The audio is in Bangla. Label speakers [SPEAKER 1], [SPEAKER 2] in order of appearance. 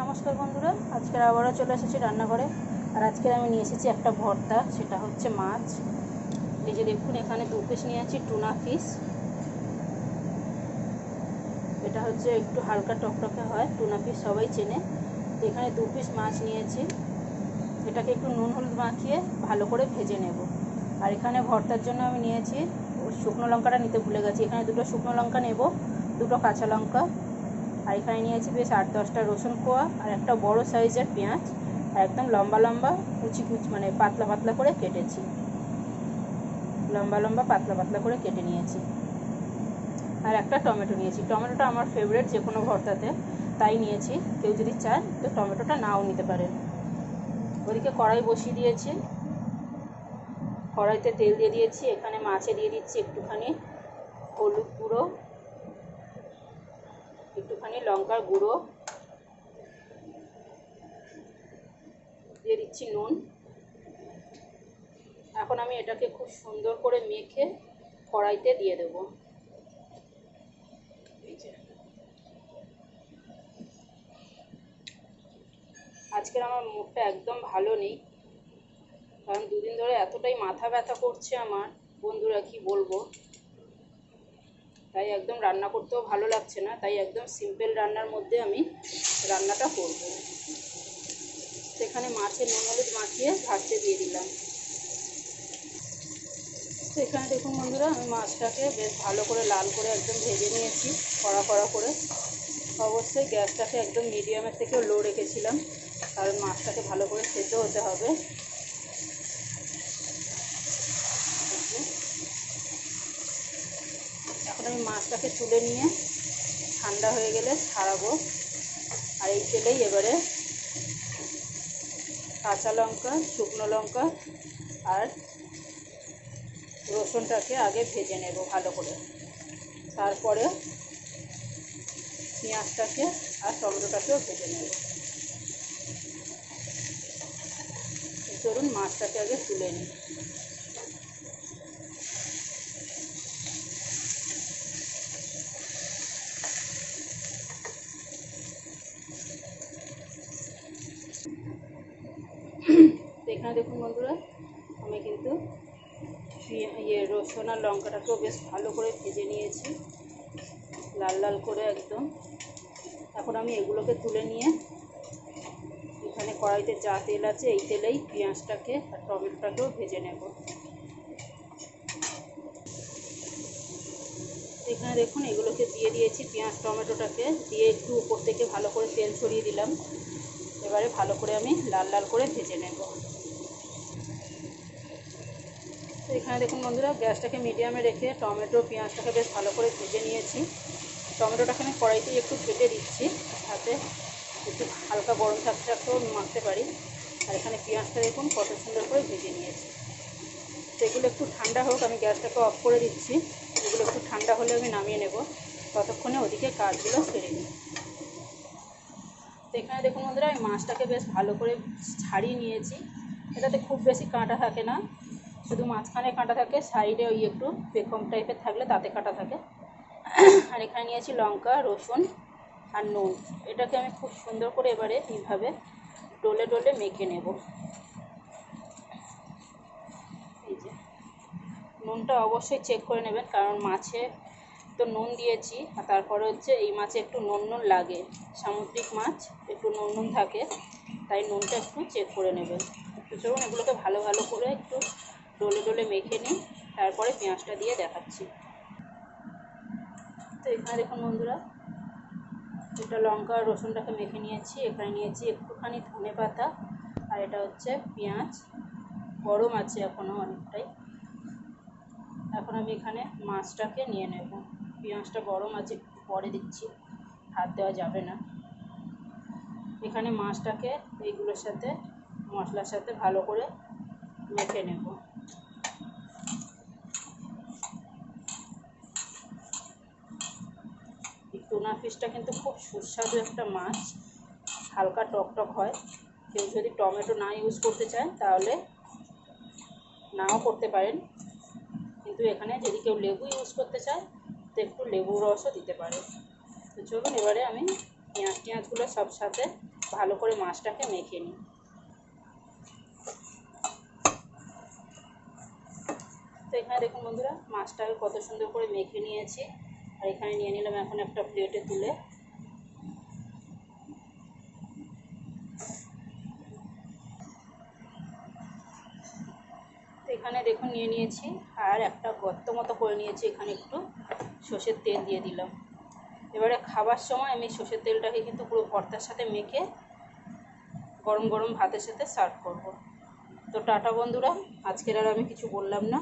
[SPEAKER 1] নমস্কার বন্ধুরা, আজকে আবারও চলে এসেছি রান্নাঘরে। আর আজকে আমি নিয়ে এসেছি একটা ভর্তা, সেটা হচ্ছে মাছ। এই যে দেখুন, এখানে 2 পিস নিয়েছি টুনা ফিশ। এটা হচ্ছে একটু হালকা টকটকে হয়, টুনা ফিশ সবাই চেনে। তো এখানে 2 পিস মাছ নিয়েছি, এটাকে একটু নুন হলুদ মাখিয়ে ভালো করে ভেজে নেব। আর এখানে ভর্তার জন্য আমি নিয়েছি, শুকনো লঙ্কাটা নিতে ভুলে গেছি, এখানে 2টো শুকনো লঙ্কা নেব, 2টো কাঁচা লঙ্কা, আর এখানে নিয়েছি বেশ 8-10টা রসুন কোয়া, আর একটা বড় সাইজের পেঁয়াজ, আর একদম লম্বা লম্বা কুচি মানে পাতলা পাতলা করে কেটেছি, লম্বা লম্বা পাতলা পাতলা করে কেটে নিয়েছি। আর একটা টমেটো নিয়েছি, টমেটোটা আমার ফেভারিট যে কোনো ভর্তাতে, তাই নিয়েছি। কেউ যদি চান তো টমেটোটা নাও নিতে পারেন। ওদিকে কড়াই বসিয়ে দিয়েছি, কড়াইতে তেল দিয়ে দিয়েছি। এখানে মাছে দিয়ে দিচ্ছি একটুখানি হলুদ গুঁড়ো, একটুখানি লঙ্কার গুঁড়ো, দিয়ে দিচ্ছি নুন। এখন আমি এটাকে খুব সুন্দর করে মেখে কড়াইতে দিয়ে দেব। আজকের আমার মুডটা একদম ভালো নেই, কারণ 2 দিন ধরে এতটাই মাথা ব্যথা করছে আমার, বন্ধুরা কি বলবো। তাই একদম রান্না করতেও ভালো লাগছে না, তাই একদম সিম্পল রান্নার মধ্যে আমি রান্নাটা করব। সেখানে মাছে নুন হলুদ মাখিয়ে ভাজতে দিয়ে দিলাম। তো এখানে দেখুন বন্ধুরা, আমি মাছটাকে বেশ ভালো করে লাল করে একদম ভেজে নিয়েছি, কড়া কড়া করে। অবশ্যই গ্যাসটাকে একদম মিডিয়ামের থেকেও লো রেখেছিলাম, কারণ মাছটাকে ভালো করে সেদ্ধ হতে হবে। এখন আমি মাছটাকে তুলে নিয়ে ঠান্ডা হয়ে গেলে ছাড়াবো। আর এই তেলেই এবারে কাঁচা লঙ্কা, শুকনো লঙ্কা আর রসুনটাকে আগে ভেজে নেব ভালো করে, তারপরে পেঁয়াজটাকে আর টমেটোটাকেও ভেজে নেব। চলুন মাছটাকে আগে তুলে নিই। এখানে দেখুন বন্ধুরা, আমি কিন্তু রসুন আর লঙ্কাটাকেও বেশ ভালো করে ভেজে নিয়েছি, লাল লাল করে একদম। এখন আমি এগুলোকে তুলে নিয়ে এখানে কড়াইতে যা তেল আছে এই তেলেই পেঁয়াজটাকে আর টমেটোটাকেও ভেজে নেব। এখানে দেখুন এগুলোকে দিয়ে দিয়েছি, পেঁয়াজ টমেটোটাকে দিয়ে একটু উপর থেকে ভালো করে তেল ছড়িয়ে দিলাম। এবারে ভালো করে আমি লাল লাল করে ভেজে নেব। তো এখানে দেখুন বন্ধুরা, গ্যাসটাকে মিডিয়ামে রেখে টমেটো পেঁয়াজটাকে বেশ ভালো করে ভেজে নিয়েছি। টমেটোটাকে আমি কড়াইতেই একটু ফেটে দিচ্ছি, যাতে একটু হালকা গরম থাকতে থাকতেও মাখতে পারি। আর এখানে পেঁয়াজটা দেখুন কত সুন্দর করে ভেজে নিয়েছি। সেগুলো একটু ঠান্ডা হোক, আমি গ্যাসটাকে অফ করে দিচ্ছি। এগুলো একটু ঠান্ডা হলে আমি নামিয়ে নেব, ততক্ষণে ওদিকে কাজগুলো সেরে নিই। তো এখানে দেখুন বন্ধুরা, আমি মাছটাকে বেশ ভালো করে ছাড়িয়ে নিয়েছি। এটাতে খুব বেশি কাঁটা থাকে না, শুধু মাঝখানে কাঁটা থাকে, সাইডে ওই একটু বেকম টাইপের থাকলে তাতে কাঁটা থাকে। আর এখানে নিয়েছি লঙ্কা, রসুন আর নুন। এটাকে আমি খুব সুন্দর করে এবারে এইভাবে ডলে ডলে মেখে নেব। এই যে নুনটা অবশ্যই চেক করে নেবেন, কারণ মাছে তো নুন দিয়েছি, আর তারপরে হচ্ছে এই মাছে একটু নুন নুন লাগে, সামুদ্রিক মাছ একটু নুন নুন থাকে, তাই নুনটা একটু চেক করে নেবেন। তো চলুন এগুলোকে ভালো ভালো করে একটু ডলে ডলে মেখে নিই, তারপরে পেঁয়াজটা দিয়ে দেখাচ্ছি। তো এখানে দেখুন বন্ধুরা, এটা লঙ্কা আর রসুনটাকে মেখে নিয়েছি। এখানে নিয়েছি একটুখানি ধনে পাতা, আর এটা হচ্ছে পেঁয়াজ, গরম আছে এখনও অনেকটাই। এখন আমি এখানে মাছটাকে নিয়ে নেব। পেঁয়াজটা গরম আছে, পরে দিচ্ছি, হাত দেওয়া যাবে না। এখানে মাছটাকে এইগুলোর সাথে, মশলার সাথে ভালো করে মেখে নেব। টুনা ফিশটা কিন্তু খুব সুস্বাদু একটা মাছ, হালকা টকটক হয়। কেউ যদি টমেটো না ইউজ করতে চায় তাহলে নাও করতে পারেন, কিন্তু এখানে যদি কেউ লেবু ইউজ করতে চায় তো একটু লেবুর রসও দিতে পারে। তো চলুন এবারে আমি পেঁয়াজগুলো সব সাথে ভালো করে মাছটাকে মেখে নিই। তো এখানে দেখুন বন্ধুরা, মাছটাকে কত সুন্দর করে মেখে নিয়েছি। আর এখানে নিয়ে নিলাম এখন একটা প্লেটে তুলে। তো এখানে দেখুন নিয়ে নিয়েছি, আর একটা গর্ত মতো করে নিয়েছি। এখানে একটু সর্ষের তেল দিয়ে দিলাম। এবারে খাবার সময় আমি সর্ষের তেলটাকে কিন্তু পুরো ভর্তার সাথে মেখে গরম গরম ভাতের সাথে সার্ভ করব। তো টাটা বন্ধুরা, আজকের আর আমি কিছু বললাম না।